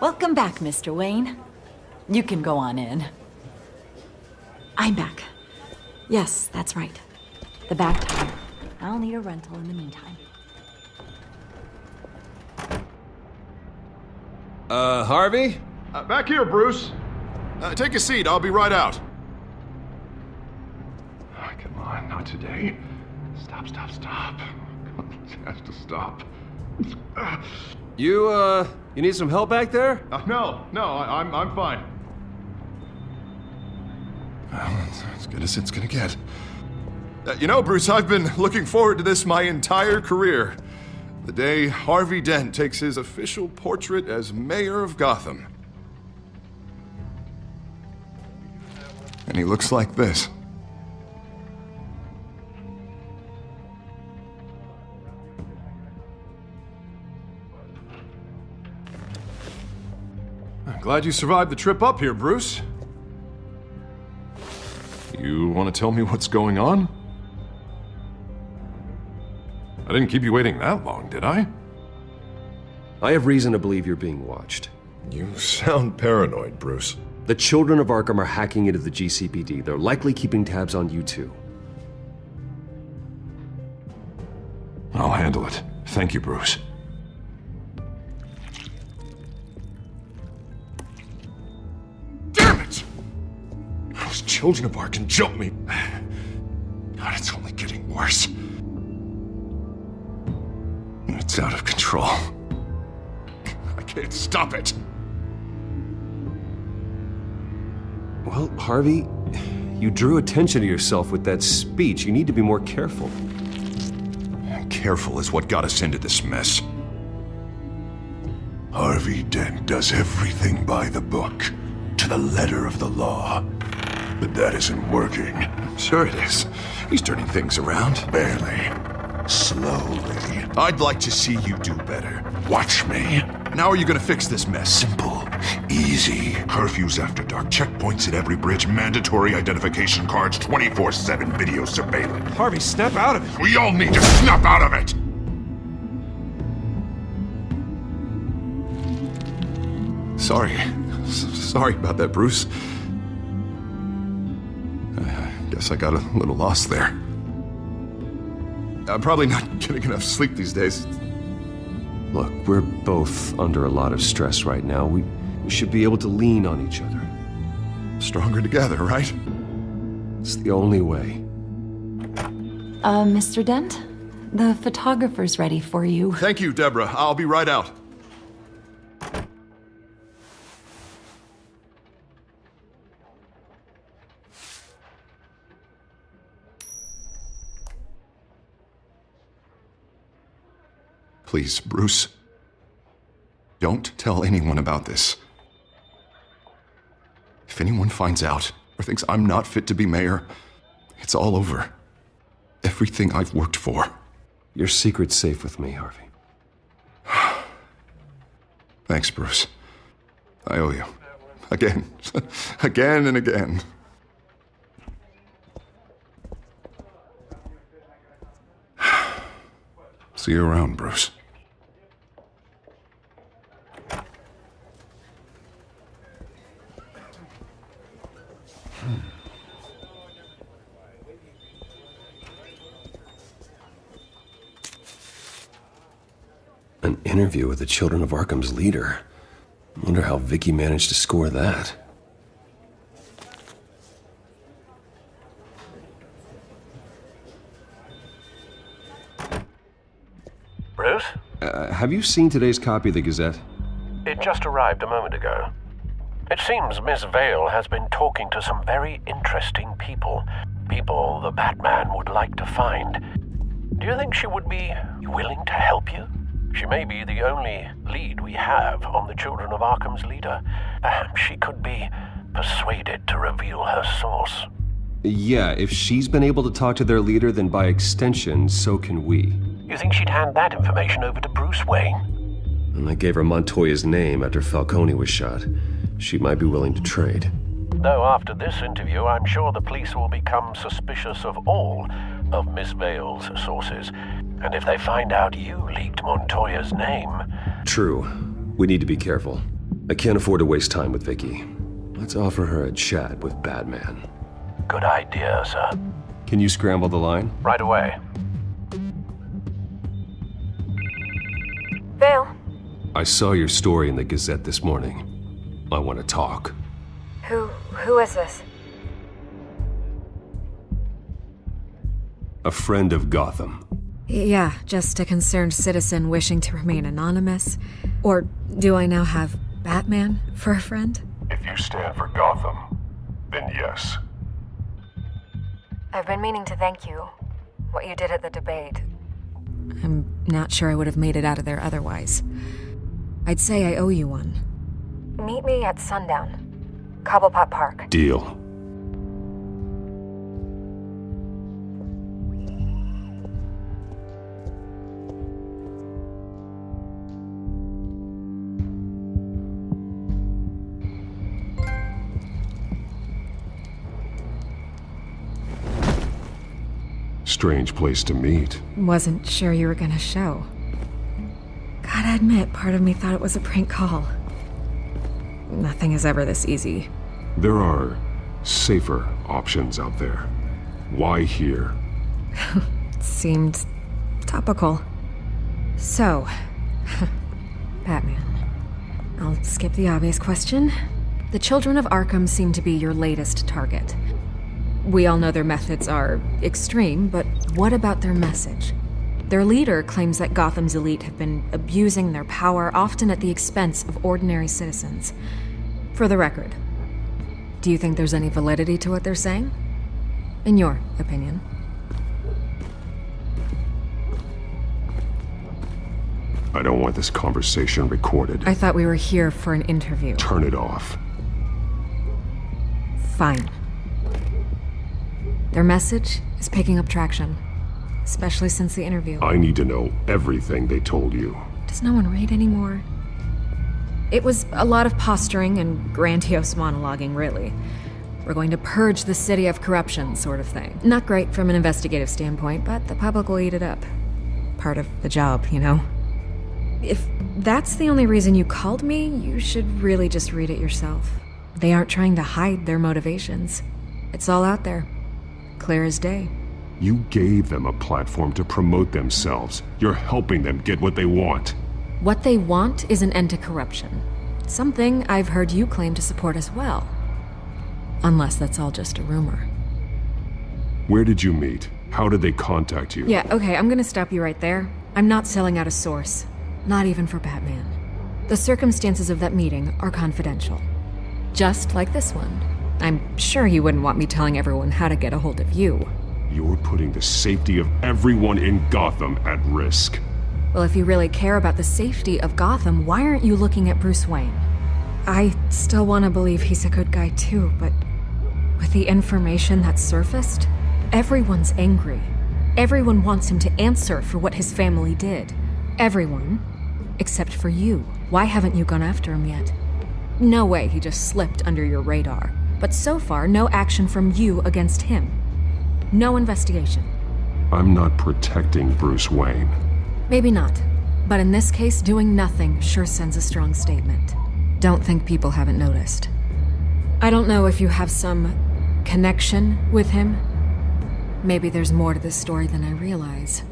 Welcome back, Mr. Wayne. You can go on in. I'm back. Yes, that's right. The back tire. I'll need a rental in the meantime. Harvey? Back here, Bruce. Take a seat. I'll be right out. Oh, come on, not today. Stop. It has to stop. You need some help back there? No, I'm fine. Well, that's as good as it's gonna get. You know, Bruce, I've been looking forward to this my entire career. The day Harvey Dent takes his official portrait as mayor of Gotham. And he looks like this. I'm glad you survived the trip up here, Bruce. You want to tell me what's going on? I didn't keep you waiting that long, did I? I have reason to believe you're being watched. You sound paranoid, Bruce. The children of Arkham are hacking into the GCPD. They're likely keeping tabs on you too. I'll handle it. Thank you, Bruce. Damn it! Those children of Arkham jumped me. God, it's only getting worse. It's out of control. I can't stop it. Well, Harvey, you drew attention to yourself with that speech. You need to be more careful. Careful is what got us into this mess. Harvey Dent does everything by the book, to the letter of the law. But that isn't working. Sure it is. He's turning things around. Barely. Slowly. I'd like to see you do better. Watch me. And how are you gonna fix this mess? Simple. Easy. Curfews after dark, checkpoints at every bridge, mandatory identification cards, 24/7 video surveillance. Harvey, snap out of it. We all need to snap out of it! Sorry about that, Bruce. I guess I got a little lost there. I'm probably not getting enough sleep these days. Look, we're both under a lot of stress right now. We should be able to lean on each other. Stronger together, right? It's the only way. Mr. Dent? The photographer's ready for you. Thank you, Deborah. I'll be right out. Please, Bruce. Don't tell anyone about this. If anyone finds out or thinks I'm not fit to be mayor, it's all over. Everything I've worked for. Your secret's safe with me, Harvey. Thanks, Bruce. I owe you. Again. Again and again. See you around, Bruce. An interview with the Children of Arkham's leader. I wonder how Vicky managed to score that. Bruce? Have you seen today's copy of the Gazette? It just arrived a moment ago. It seems Miss Vale has been talking to some very interesting people. People the Batman would like to find. Do you think she would be willing to help you? She may be the only lead we have on the Children of Arkham's leader. Perhaps she could be persuaded to reveal her source. Yeah, if she's been able to talk to their leader, then by extension, so can we. You think she'd hand that information over to Bruce Wayne? And I gave her Montoya's name after Falcone was shot. She might be willing to trade. Though after this interview, I'm sure the police will become suspicious of all of Miss Vale's sources. And if they find out you leaked Montoya's name... True. We need to be careful. I can't afford to waste time with Vicky. Let's offer her a chat with Batman. Good idea, sir. Can you scramble the line? Right away. Vale. I saw your story in the Gazette this morning. I want to talk. Who is this? A friend of Gotham. Yeah, just a concerned citizen wishing to remain anonymous. Or do I now have Batman for a friend? If you stand for Gotham, then yes. I've been meaning to thank you. What you did at the debate. I'm not sure I would have made it out of there otherwise. I'd say I owe you one. Meet me at sundown. Cobblepot Park. Deal. Strange place to meet. Wasn't sure you were gonna show. Gotta admit, part of me thought it was a prank call. Nothing is ever this easy. There are safer options out there. Why here? Seemed topical. So, Batman. I'll skip the obvious question. The children of Arkham seem to be your latest target. We all know their methods are extreme, but what about their message? Their leader claims that Gotham's elite have been abusing their power, often at the expense of ordinary citizens. For the record, do you think there's any validity to what they're saying? In your opinion? I don't want this conversation recorded. I thought we were here for an interview. Turn it off. Fine. Their message is picking up traction, especially since the interview. I need to know everything they told you. Does no one read anymore? It was a lot of posturing and grandiose monologuing, really. We're going to purge the city of corruption, sort of thing. Not great from an investigative standpoint, but the public will eat it up. Part of the job, you know? If that's the only reason you called me, you should really just read it yourself. They aren't trying to hide their motivations. It's all out there. Clear as day. You gave them a platform to promote themselves. You're helping them get what they want. What they want is an end to corruption. Something I've heard you claim to support as well. Unless that's all just a rumor. Where did you meet? How did they contact you? Yeah, okay, I'm gonna stop you right there. I'm not selling out a source. Not even for Batman. The circumstances of that meeting are confidential. Just like this one. I'm sure you wouldn't want me telling everyone how to get a hold of you. You're putting the safety of everyone in Gotham at risk. Well, if you really care about the safety of Gotham, why aren't you looking at Bruce Wayne? I still want to believe he's a good guy too, but with the information that's surfaced, everyone's angry. Everyone wants him to answer for what his family did. Everyone, except for you. Why haven't you gone after him yet? No way he just slipped under your radar. But so far, no action from you against him. No investigation. I'm not protecting Bruce Wayne. Maybe not. But in this case, doing nothing sure sends a strong statement. Don't think people haven't noticed. I don't know if you have some connection with him. Maybe there's more to this story than I realize.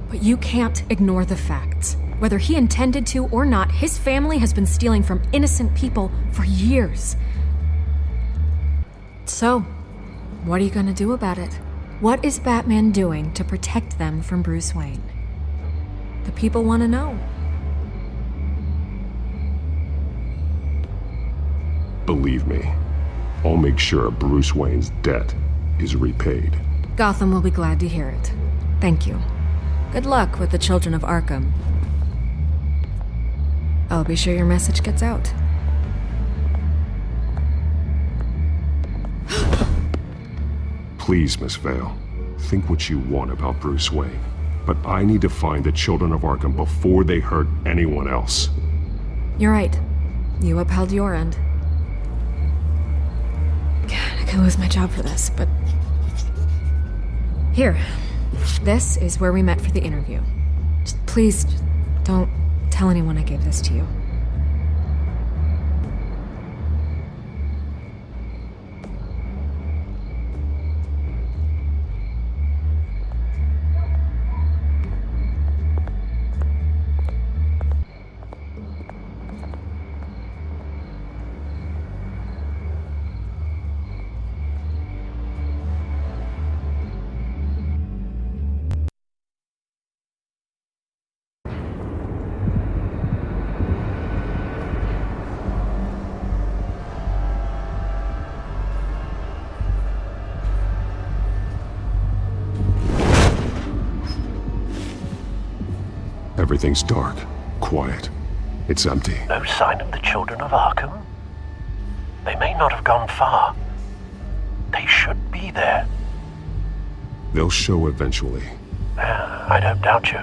But you can't ignore the facts. Whether he intended to or not, his family has been stealing from innocent people for years. So, what are you gonna do about it? What is Batman doing to protect them from Bruce Wayne? The people want to know. Believe me, I'll make sure Bruce Wayne's debt is repaid. Gotham will be glad to hear it. Thank you. Good luck with the children of Arkham. I'll be sure your message gets out. Please, Miss Vale, think what you want about Bruce Wayne. But I need to find the children of Arkham before they hurt anyone else. You're right. You upheld your end. God, I could lose my job for this, but... Here. This is where we met for the interview. Please, don't tell anyone I gave this to you. Everything's dark, quiet. It's empty. No sign of the children of Arkham? They may not have gone far. They should be there. They'll show eventually. I don't doubt you.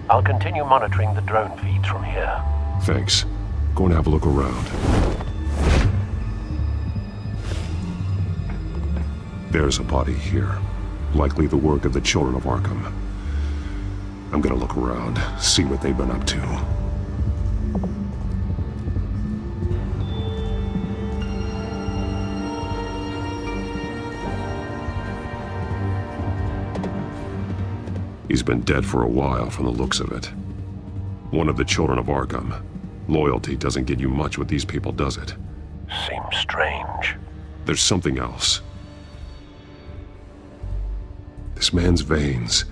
I'll continue monitoring the drone feeds from here. Thanks. Go and have a look around. There's a body here. Likely the work of the children of Arkham. I'm gonna look around, see what they've been up to. He's been dead for a while from the looks of it. One of the children of Arkham. Loyalty doesn't get you much with these people, does it? Seems strange. There's something else. This man's veins.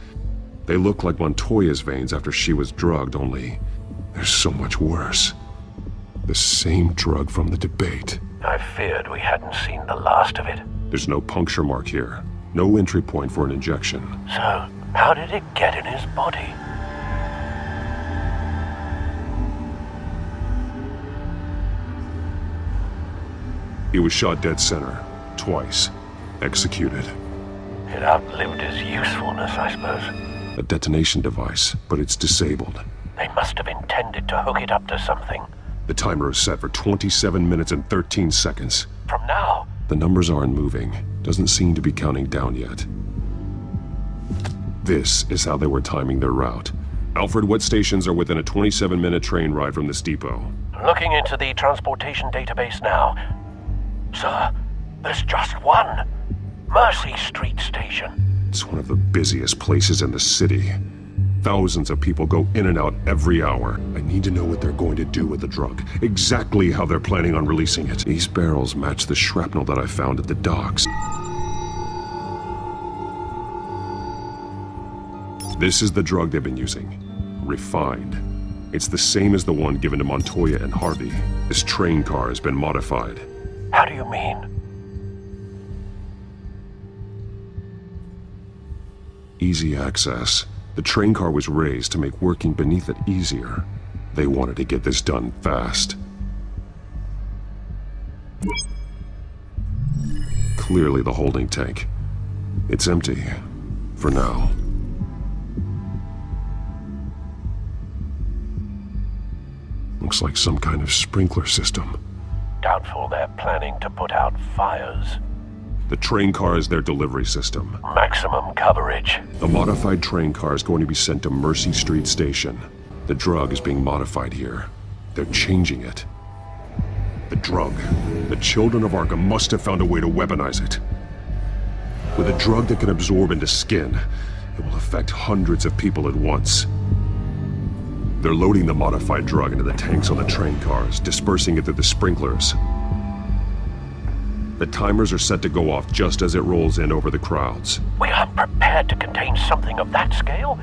They look like Montoya's veins after she was drugged, only they're so much worse. The same drug from the debate. I feared we hadn't seen the last of it. There's no puncture mark here. No entry point for an injection. So, how did it get in his body? He was shot dead center. Twice. Executed. It outlived its usefulness, I suppose. A detonation device, but it's disabled. They must have intended to hook it up to something. The timer is set for 27 minutes and 13 seconds. From now? The numbers aren't moving. Doesn't seem to be counting down yet. This is how they were timing their route. Alfred, what stations are within a 27-minute train ride from this depot? Looking into the transportation database now. Sir, there's just one. Mercy Street Station. It's one of the busiest places in the city. Thousands of people go in and out every hour. I need to know what they're going to do with the drug. Exactly how they're planning on releasing it. These barrels match the shrapnel that I found at the docks. This is the drug they've been using. Refined. It's the same as the one given to Montoya and Harvey. This train car has been modified. How do you mean? Easy access. The train car was raised to make working beneath it easier. They wanted to get this done fast. Clearly the holding tank. It's empty. For now. Looks like some kind of sprinkler system. Doubtful they're planning to put out fires. The train car is their delivery system. Maximum coverage. The modified train car is going to be sent to Mercy Street Station. The drug is being modified here. They're changing it. The drug. The children of Arkham must have found a way to weaponize it. With a drug that can absorb into skin, it will affect hundreds of people at once. They're loading the modified drug into the tanks on the train cars, dispersing it through the sprinklers. The timers are set to go off just as it rolls in over the crowds. We aren't prepared to contain something of that scale.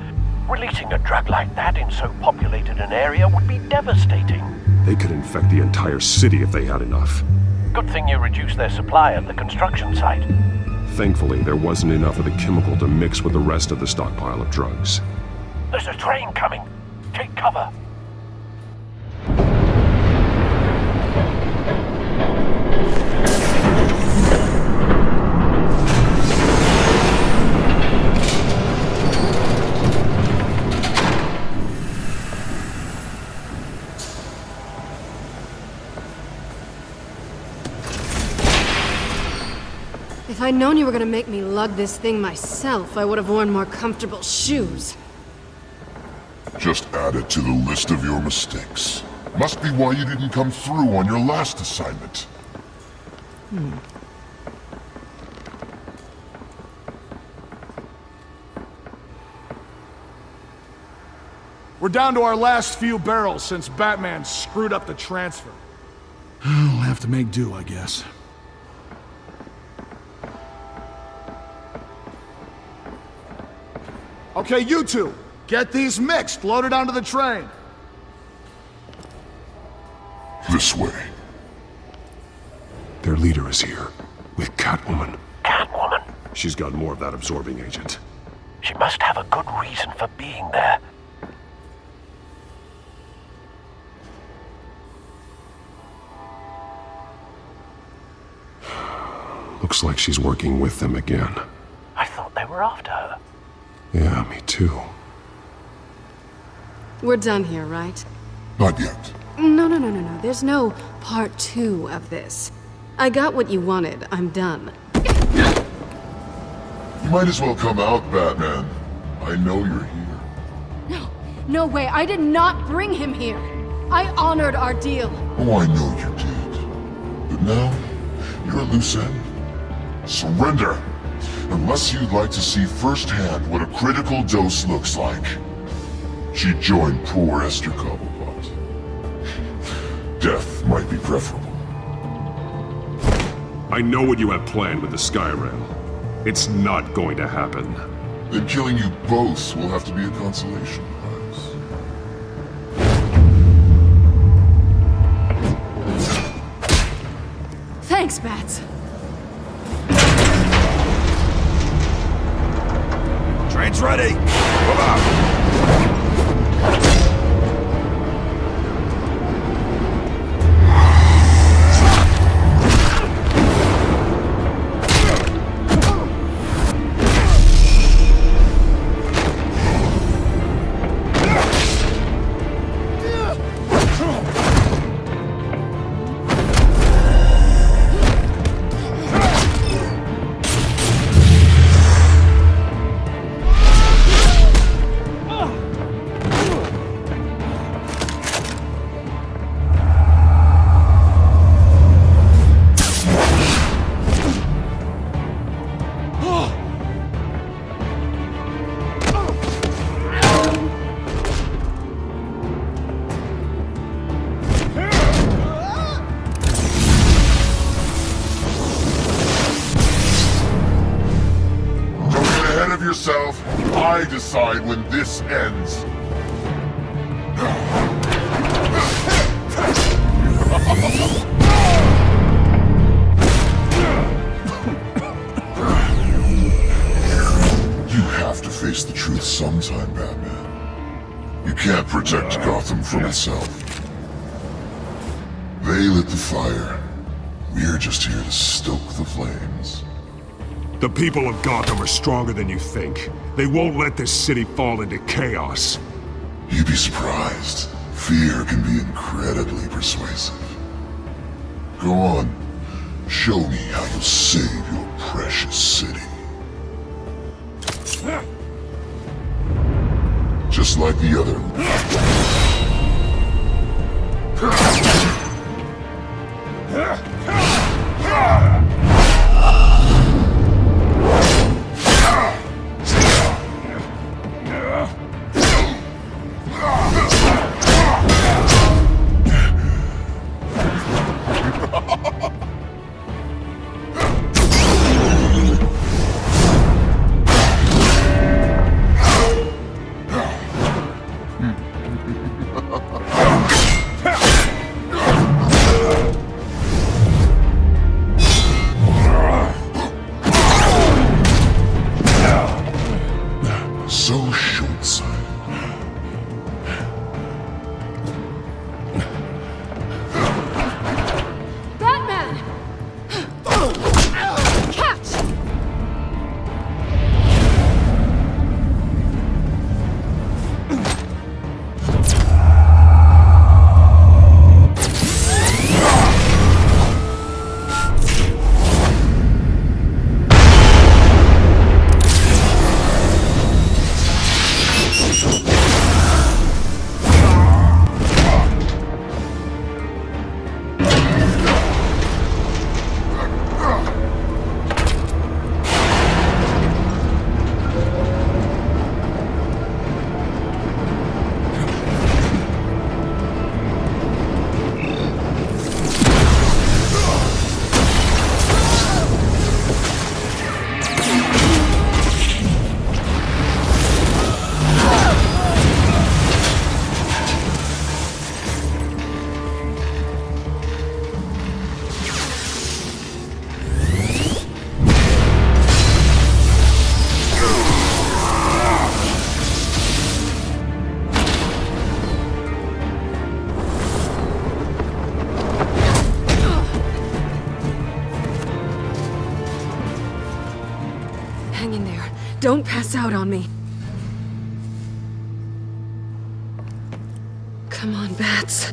Releasing a drug like that in so populated an area would be devastating. They could infect the entire city if they had enough. Good thing you reduced their supply at the construction site. Thankfully, there wasn't enough of the chemical to mix with the rest of the stockpile of drugs. There's a train coming. Take cover. If I'd known you were gonna make me lug this thing myself, I would have worn more comfortable shoes. Just add it to the list of your mistakes. Must be why you didn't come through on your last assignment. We're down to our last few barrels since Batman screwed up the transfer. We'll have to make do, I guess. Okay, you two, get these mixed, loaded onto the train. This way. Their leader is here, with Catwoman. Catwoman? She's got more of that absorbing agent. She must have a good reason for being there. Looks like she's working with them again. I thought they were after her. Yeah, me too. We're done here, right? Not yet. No. There's no part 2 of this. I got what you wanted. I'm done. You might as well come out, Batman. I know you're here. No way. I did not bring him here. I honored our deal. Oh, I know you did. But now, you're a loose end. Surrender! Unless you'd like to see firsthand what a critical dose looks like. She joined poor Esther Cobblepot. Death might be preferable. I know what you have planned with the Skyrail. It's not going to happen. Then killing you both will have to be a consolation prize. Thanks, Bats. Train's ready! Move out! Yourself, I decide when this ends. You have to face the truth sometime, Batman. You can't protect Gotham from itself. They lit the fire. We're just here to stoke the flames. The people of Gotham are stronger than you think. They won't let this city fall into chaos. You'd be surprised. Fear can be incredibly persuasive. Go on. Show me how you'll save your precious city. Just like the other. Don't pass out on me. Come on, Bats.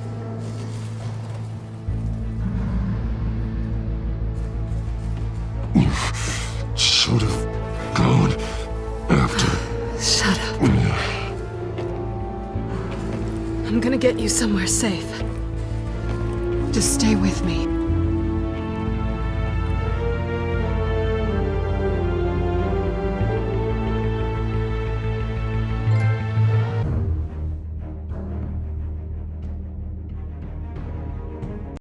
Should have gone after. Shut up. I'm gonna get you somewhere safe. Just stay with me.